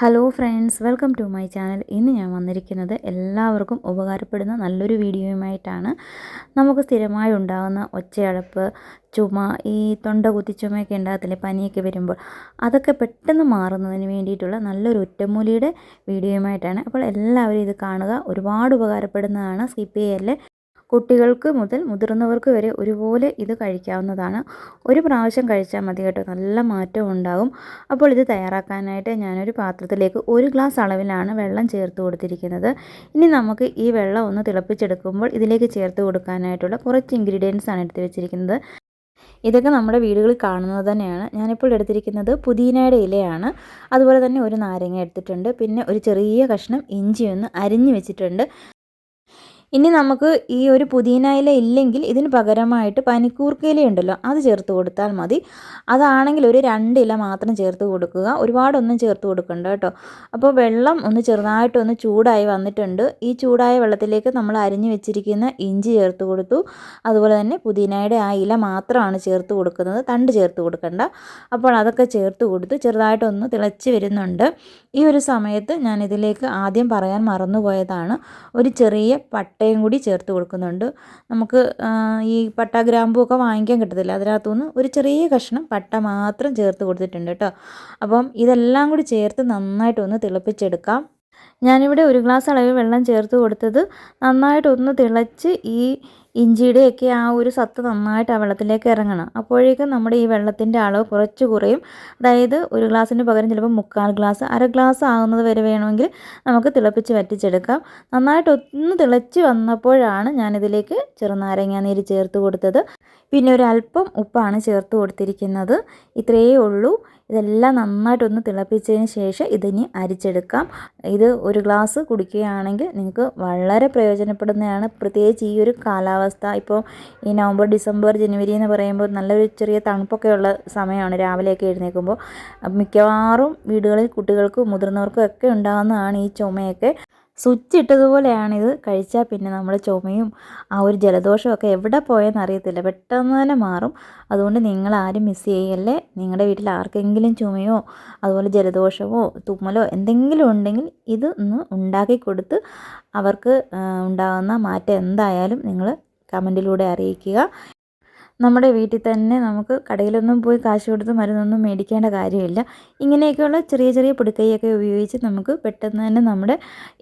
Hello friends, welcome to my channel. ഇന്ന് ഞാൻ വന്നിരിക്കുന്നത് എല്ലാവർക്കും ഉപകാരപ്പെടുന്ന നല്ലൊരു വീഡിയോയുമായിട്ടാണ്. നമുക്ക് സ്ഥിരമായി ഉണ്ടാകുന്ന ഒച്ചയടപ്പ്, ചുമ, ഈ തൊണ്ട കുത്തിച്ചുമയൊക്കെ ഉണ്ടാകത്തില്ലേ പനിയൊക്കെ വരുമ്പോൾ, അതൊക്കെ പെട്ടെന്ന് മാറുന്നതിന് വേണ്ടിയിട്ടുള്ള നല്ലൊരു ഒറ്റമൂലിയുടെ വീഡിയോയുമായിട്ടാണ്. അപ്പോൾ എല്ലാവരും ഇത് കാണുക, ഒരുപാട് ഉപകാരപ്പെടുന്നതാണ്. സ്കിപ്പ് ചെയ്യല്ലേ. കുട്ടികൾക്ക് മുതൽ മുതിർന്നവർക്ക് വരെ ഒരുപോലെ ഇത് കഴിക്കാവുന്നതാണ്. ഒരു പ്രാവശ്യം കഴിച്ചാൽ മതി കേട്ടോ, നല്ല മാറ്റം ഉണ്ടാകും. അപ്പോൾ ഇത് തയ്യാറാക്കാനായിട്ട് ഞാനൊരു പാത്രത്തിലേക്ക് 1 ഗ്ലാസ് അളവിലാണ് വെള്ളം ചേർത്ത് കൊടുത്തിരിക്കുന്നത്. ഇനി നമുക്ക് ഈ വെള്ളം ഒന്ന് തിളപ്പിച്ചെടുക്കുമ്പോൾ ഇതിലേക്ക് ചേർത്ത് കൊടുക്കാനായിട്ടുള്ള കുറച്ച് ഇൻഗ്രീഡിയൻസ് ആണ് എടുത്ത് വെച്ചിരിക്കുന്നത്. ഇതൊക്കെ നമ്മുടെ വീടുകളിൽ കാണുന്നത് തന്നെയാണ്. ഞാനിപ്പോൾ എടുത്തിരിക്കുന്നത് പുതിനയുടെ ഇലയാണ്. അതുപോലെ തന്നെ ഒരു നാരങ്ങ എടുത്തിട്ടുണ്ട്. പിന്നെ ഒരു ചെറിയ കഷ്ണം ഇഞ്ചി ഒന്ന് അരിഞ്ഞ് വെച്ചിട്ടുണ്ട്. ഇനി നമുക്ക് ഈ ഒരു പുതിന ഇല ഇല്ലെങ്കിൽ ഇതിന് പകരമായിട്ട് പനിക്കൂർക്ക ഇല ഉണ്ടല്ലോ, അത് ചേർത്ത് കൊടുത്താൽ മതി. അതാണെങ്കിൽ ഒരു 2 ഇല മാത്രം ചേർത്ത് കൊടുക്കുക, ഒരുപാടൊന്നും ചേർത്ത് കൊടുക്കണ്ട കേട്ടോ. അപ്പോൾ വെള്ളം ഒന്ന് ചെറുതായിട്ടൊന്ന് ചൂടായി വന്നിട്ടുണ്ട്. ഈ ചൂടായ വെള്ളത്തിലേക്ക് നമ്മൾ അരിഞ്ഞു വെച്ചിരിക്കുന്ന ഇഞ്ചി ചേർത്ത് കൊടുത്തു. അതുപോലെ തന്നെ പുതിനയുടെ ആ ഇല മാത്രമാണ് ചേർത്ത് കൊടുക്കുന്നത്, തണ്ട് ചേർത്ത് കൊടുക്കണ്ട. അപ്പോൾ അതൊക്കെ ചേർത്ത് കൊടുത്ത് ചെറുതായിട്ടൊന്ന് തിളച്ച് വരുന്നുണ്ട്. ഈ ഒരു സമയത്ത് ഞാൻ ഇതിലേക്ക് ആദ്യം പറയാൻ മറന്നുപോയതാണ്, ഒരു ചെറിയ പട്ടയും കൂടി ചേർത്ത് കൊടുക്കുന്നുണ്ട്. നമുക്ക് ഈ പട്ട ഗ്രാമ്പൂ ഒക്കെ വാങ്ങിക്കാൻ കിട്ടത്തില്ല, അതിനകത്തുനിന്ന് ഒരു ചെറിയ കഷ്ണം പട്ട മാത്രം ചേർത്ത് കൊടുത്തിട്ടുണ്ട് കേട്ടോ. അപ്പം ഇതെല്ലാം കൂടി ചേർത്ത് നന്നായിട്ടൊന്ന് തിളപ്പിച്ചെടുക്കാം. ഞാനിവിടെ 1 ഗ്ലാസ് അളവിൽ വെള്ളം ചേർത്ത് കൊടുത്തത് നന്നായിട്ടൊന്ന് തിളച്ച് ഈ ഇഞ്ചിയുടെയൊക്കെ ആ ഒരു സത്ത് നന്നായിട്ട് ആ വെള്ളത്തിലേക്ക് ഇറങ്ങണം. അപ്പോഴേക്കും നമ്മുടെ ഈ വെള്ളത്തിൻ്റെ അളവ് കുറച്ച് കുറയും. അതായത് 1 ഗ്ലാസ്സിന് പകരം ചിലപ്പോൾ 1/4 ഗ്ലാസ്, 1/2 ഗ്ലാസ് ആകുന്നത് വരെ വേണമെങ്കിൽ നമുക്ക് തിളപ്പിച്ച് വറ്റിച്ചെടുക്കാം. നന്നായിട്ടൊന്ന് തിളച്ച് വന്നപ്പോഴാണ് ഞാനിതിലേക്ക് ചെറുനാരങ്ങ നീര് ചേർത്ത് കൊടുത്തത്. പിന്നെ ഒരല്പം ഉപ്പാണ് ചേർത്ത് കൊടുത്തിരിക്കുന്നത്. ഇത്രയേ ഉള്ളൂ. ഇതെല്ലാം നന്നായിട്ടൊന്ന് തിളപ്പിച്ചതിന് ശേഷം ഇതിനി അരിച്ചെടുക്കാം. ഇത് 1 ഗ്ലാസ് കുടിക്കുകയാണെങ്കിൽ നിങ്ങൾക്ക് വളരെ പ്രയോജനപ്പെടുന്നതാണ്. പ്രത്യേകിച്ച് ഈ ഒരു കാലാവസ്ഥ, ഇപ്പോൾ ഈ നവംബർ, ഡിസംബർ, ജനുവരി എന്ന് പറയുമ്പോൾ നല്ലൊരു ചെറിയ തണുപ്പൊക്കെയുള്ള സമയമാണ്. രാവിലെയൊക്കെ എഴുന്നേൽക്കുമ്പോൾ മിക്കവാറും വീടുകളിൽ കുട്ടികൾക്കും മുതിർന്നവർക്കും ഒക്കെ ഉണ്ടാകുന്നതാണ് ഈ ചുമയൊക്കെ. സ്വിച്ച് ഇട്ടതുപോലെയാണിത്. കഴിച്ചാൽ പിന്നെ നമ്മൾ ചുമയും ആ ഒരു ജലദോഷമൊക്കെ എവിടെ പോയെന്ന് അറിയത്തില്ല, പെട്ടെന്ന് തന്നെ മാറും. അതുകൊണ്ട് നിങ്ങളാരും മിസ് ചെയ്യല്ലേ. നിങ്ങളുടെ വീട്ടിൽ ആർക്കെങ്കിലും ചുമയോ അതുപോലെ ജലദോഷമോ തുമ്മലോ എന്തെങ്കിലും ഉണ്ടെങ്കിൽ ഇത് ഒന്ന് ഉണ്ടാക്കി കൊടുത്ത് അവർക്ക് ഉണ്ടാകുന്ന മാറ്റം എന്തായാലും നിങ്ങൾ കമൻറ്റിലൂടെ അറിയിക്കുക. നമ്മുടെ വീട്ടിൽ തന്നെ നമുക്ക് കടയിലൊന്നും പോയി കാശ് കൊടുത്ത് മരുന്നൊന്നും മേടിക്കേണ്ട കാര്യമില്ല. ഇങ്ങനെയൊക്കെയുള്ള ചെറിയ ചെറിയ പൊടിക്കൈയൊക്കെ ഉപയോഗിച്ച് നമുക്ക് പെട്ടെന്ന് തന്നെ നമ്മുടെ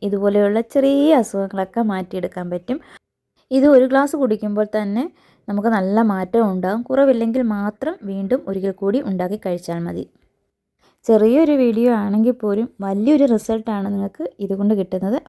ഇതുപോലെയുള്ള ചെറിയ അസുഖങ്ങളൊക്കെ മാറ്റിയെടുക്കാൻ പറ്റും. ഇത് 1 ഗ്ലാസ് കുടിക്കുമ്പോൾ തന്നെ നമുക്ക് നല്ല മാറ്റം ഉണ്ടാകും. കുറവില്ലെങ്കിൽ മാത്രം വീണ്ടും ഒരിക്കൽ കൂടി ഉണ്ടാക്കി കഴിച്ചാൽ മതി. ചെറിയൊരു വീഡിയോ ആണെങ്കിൽ പോലും വലിയൊരു റിസൾട്ടാണ് നിങ്ങൾക്ക് ഇതുകൊണ്ട് കിട്ടുന്നത്.